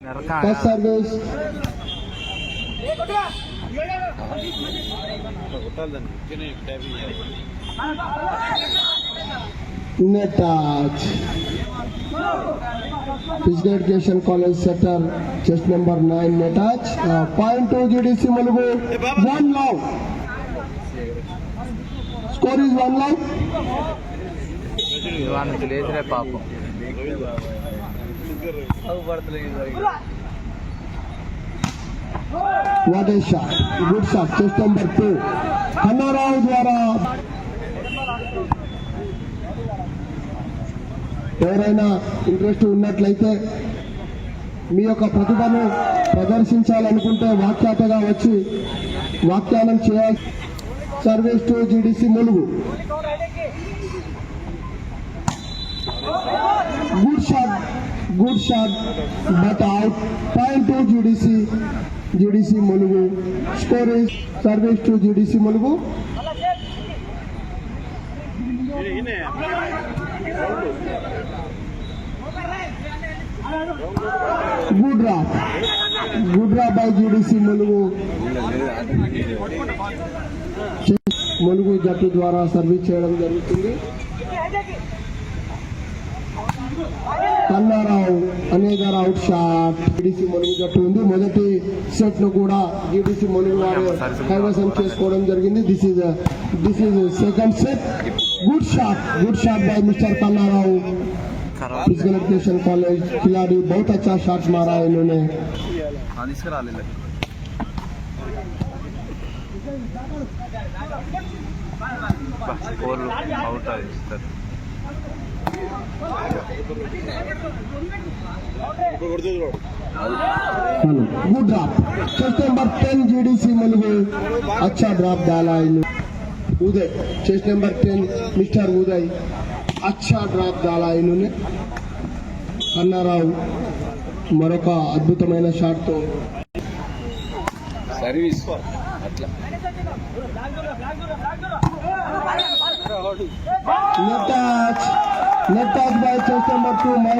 First service. Net touch. Physical Education College setter, chest number 9 net touch. Point to GDC Malugu. 1 love. Score is 1 love. What a shot. Good shot. Chest number 2. Kannarao ద్వారా ఎవరైనా interest ఉన్నట్లయితే మీ యొక్క ప్రతిభను ప్రదర్శించాలనుకుంటే వాఖ్యాతగా వచ్చి వ్యాఖ్యానం చేయాలి. Service to GDC Mulugu. Good shot, but out. Point to GDC Mulugu. Score is service to GDC Mulugu. Good drop by GDC Mulugu. Mulugu జట్టు ద్వారా సర్వీస్ చేయడం జరుగుతుంది. కన్నారావు అనేగారు అవుట్ షాట్. జీడీసీ ములుగు జట్టు ఉంది. మొదటి సెట్ ను కూడా జీడీసీ ములుగు వారు కైవసం చేసుకోవడం జరిగింది. This is second set. Good shot by mister Kannarao. Physical education college खिलाड़ी बहुत अच्छा शॉट मारा है इन्होंने. Good drop. Chest number 10 GDC Mulugu. अच्छा ड्रॉप डाला उदय. चेस्ट नंबर 10 मिस्टर उदय. अच्छा ड्रॉप डाला इन्होंने. కన్నారావు మరొక అద్భుతమైన షాట్ తో service. Net touch by chest number 2 my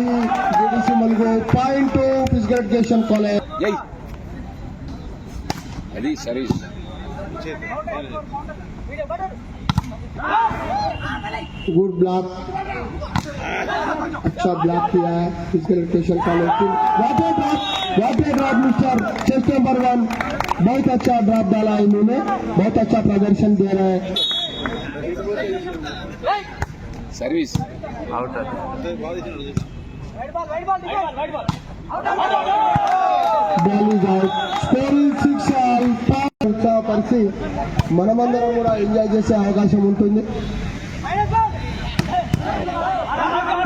GDC Mulugu. Point to physical education college. అది సర్వీస్. Good block. अच्छा ब्लॉक किया है फिजिकल एजुकेशन कॉलेज टीम. वाट ए ड्रॉप मिस्टर चेस्ट नंबर 1. बहुत अच्छा ड्रॉप डाला इन्होंने. बहुत अच्छा प्रदर्शन दे रहा है. Service out. Ball is out. Scoring 6 all. పరిచి మనమందరం కూడా ఎంజాయ్ చేసే అవకాశం ఉంటుంది.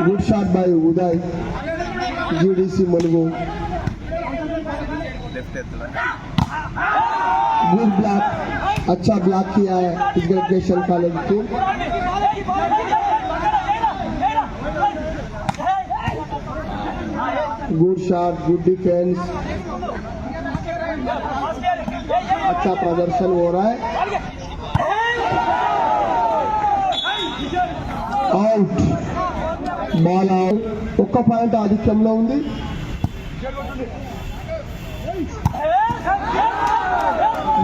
Good shot by Uday GDC Mulugu. Good block. अच्छा ब्लॉक किया है physical education college team. Good shot. Good defence. अच्छा प्रदर्शन हो रहा है. అవుట్. Ball out. ఒక్క పాయింట్ ఆధిక్యంలో ఉంది.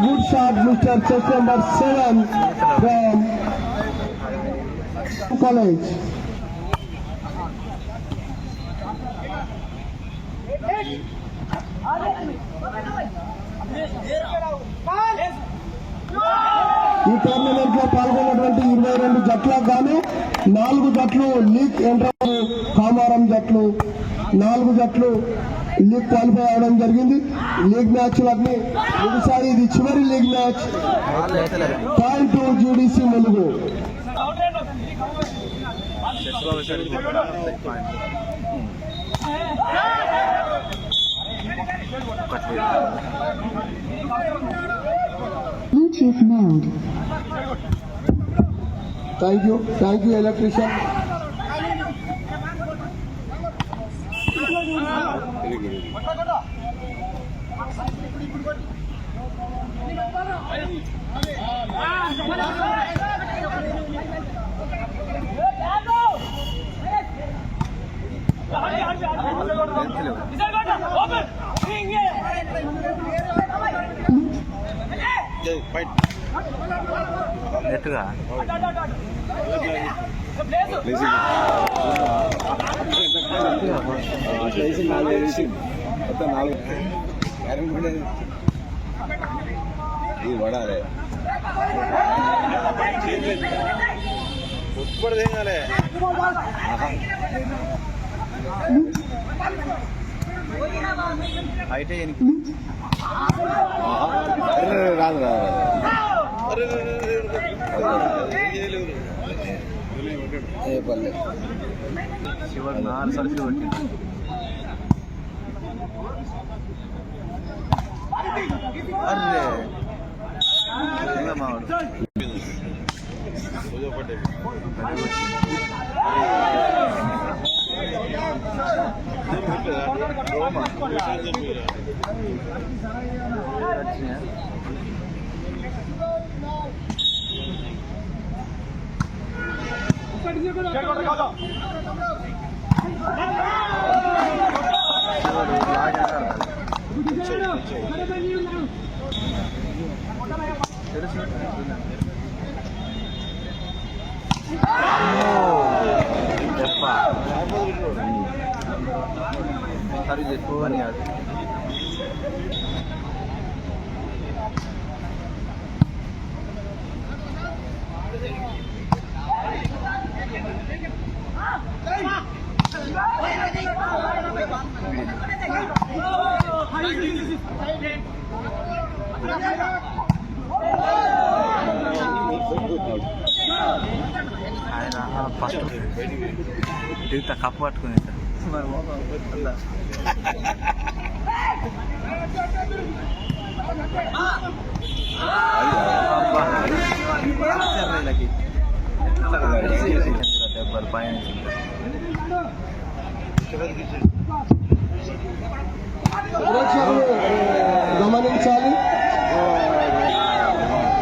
Good shot mister chest number 7 from college. ఈ టోర్నమెంట్ లో పాల్గొన్నటువంటి 22 జట్లకు గాను 4 జట్లు లీగ్ ఎంటర్. కామారం జట్లు 4 జట్లు లీగ్ క్వాలిఫై అవడం జరిగింది. లీగ్ మ్యాచ్లన్నీ ముగిసాయి. ఇది చివరి league match. Point to GDC Mulugu. Bluetooth mode. Thank you electrician. Open! నెట్గా ఇది పడాలి అయితే రాదు రాదు పర్లేదు చివరి 4 సర్కిల్ పెట్టింది. అరే మావాడు సర్వీస్ ఎక్కువ అని కాదు. ఆయన ఫస్ట్ దిగుతా కప్పు పట్టుకుని డెబ్బై పైన గమనించాలి,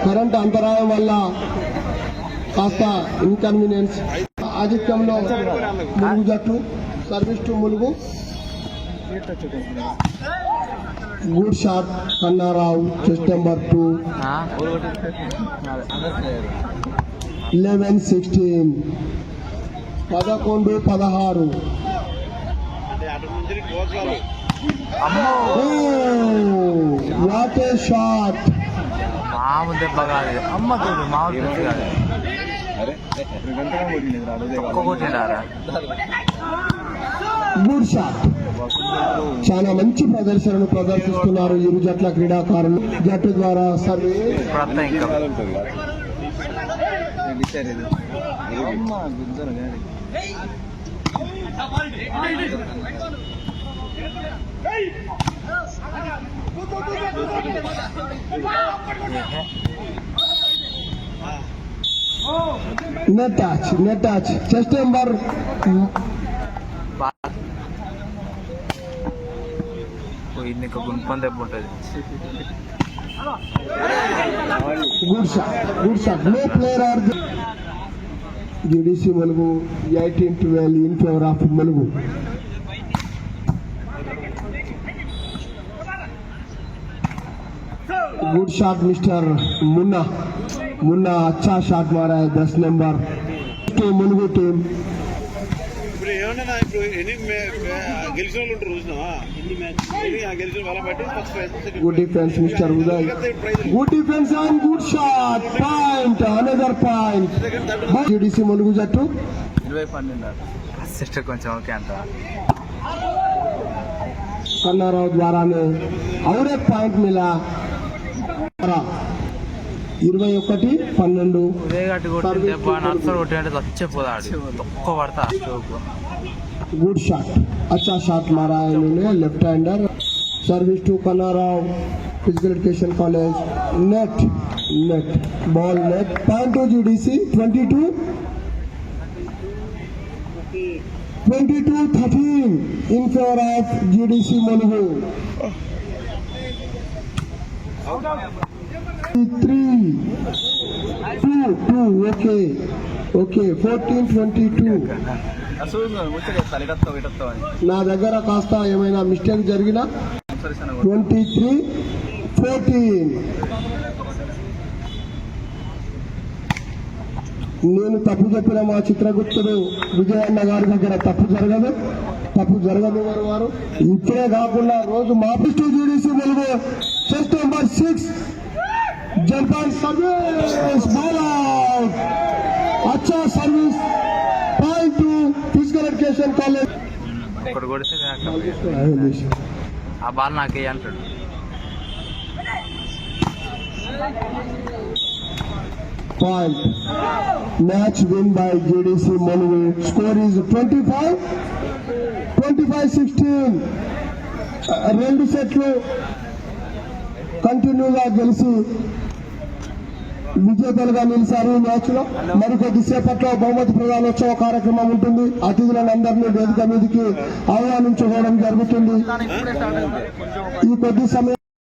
కరెంట్ అంతరాయం వల్ల కాస్త ఇన్కన్వీనియన్స్. ఆధిక్యంలో ములుగు జట్టు. Service to Mulugu. Good shot Kannarao, chest number 2. 11-16, 11-16. What a shot! మామూలు దెబ్బ కాదు, అమ్మ తోడు మామూలు దెబ్బ కాదు. కొట్టినారా? Good shot. చాలా మంచి ప్రదర్శనను ప్రదర్శిస్తున్నారు ఇరు జట్ల క్రీడాకారులు. జట్టు ద్వారా service. Net touch. Chest number ఇంకా గుంపం దెబ్బ ఉంటుంది. Good shot. No player are GDC Mulugu 18-12 in favour of Mulugu. Good shot mister Munna. अच्छा शॉट मारा है 10 नंबर के Mulugu team. Good defence mister Uday. Good defence and good shot. Point, another point. GDC Mulugu जट्टु 20-12 assist కొంచెం ఓకే అంట. कन्नाराव द्वारा और एक पॉइंट मिला. 21-12. Good shot. अच्छा शॉट मारा है इन्होंने, left hander. Service to Kannarao physical education college. Net ball net. Point to GDC. 22-13 in favor of GDC Mulugu. 3-2. Okay. 14-22. నా దగ్గర కాస్త ఏమైనా మిస్టేక్ జరిగినా 23-14. నేను తప్పు చెప్పిన మా చిత్రగుప్తుడు విజయన్న గారి దగ్గర తప్పు జరగదు వారు ఇప్పుడే కాకుండా రోజు మా పిస్టు జీడీసీ వెలుగు chest number 6 Japan service ball అచ్చా service point to physical education college. ఒకటి కొడితే ఆ బాల్ నాకే అంటాడు. Point. Match win by JDC Molugu. Score is 25-16. రెండు సెట్లు కంటిన్యూగా గెలిచి విజేతలుగా నిలిచారు ఈ మ్యాచ్ లో. మరికొద్దిసేపట్లో బహుమతి ప్రదానోత్సవ కార్యక్రమం ఉంటుంది. అతిథులందరినీ వేదిక మీదకి ఆహ్వానించుకోవడం జరుగుతుంది. ఈ కొద్ది సమయం